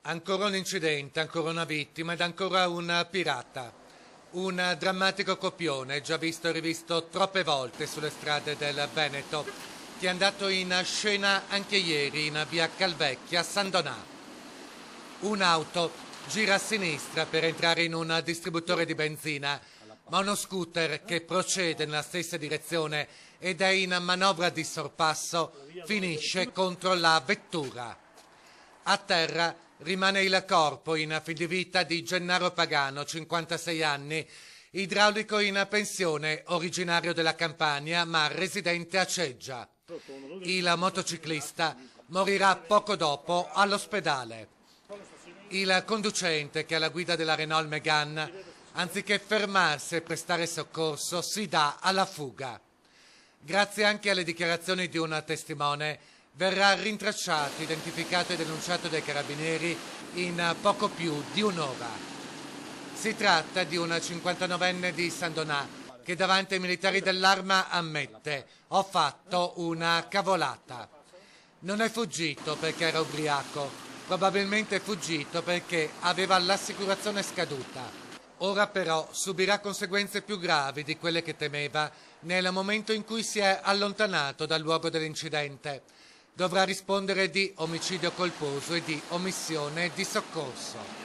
Ancora un incidente, ancora una vittima ed ancora un pirata. Un drammatico copione già visto e rivisto troppe volte sulle strade del Veneto, che è andato in scena anche ieri in via Calvecchia a San Donà. Un'auto gira a sinistra per entrare in un distributore di benzina, ma uno scooter che procede nella stessa direzione ed è in manovra di sorpasso finisce contro la vettura. A terra rimane il corpo in fin di vita di Gennaro Pagano, 56 anni, idraulico in pensione, originario della Campania ma residente a Ceggia. Il motociclista morirà poco dopo all'ospedale. Il conducente, che è alla guida della Renault Megane, anziché fermarsi e prestare soccorso, si dà alla fuga. Grazie anche alle dichiarazioni di un testimone, verrà rintracciato, identificato e denunciato dai carabinieri in poco più di un'ora. Si tratta di un 59enne di San Donà che davanti ai militari dell'Arma ammette: ho fatto una cavolata. Non è fuggito perché era ubriaco, probabilmente è fuggito perché aveva l'assicurazione scaduta. Ora però subirà conseguenze più gravi di quelle che temeva nel momento in cui si è allontanato dal luogo dell'incidente. Dovrà rispondere di omicidio colposo e di omissione di soccorso.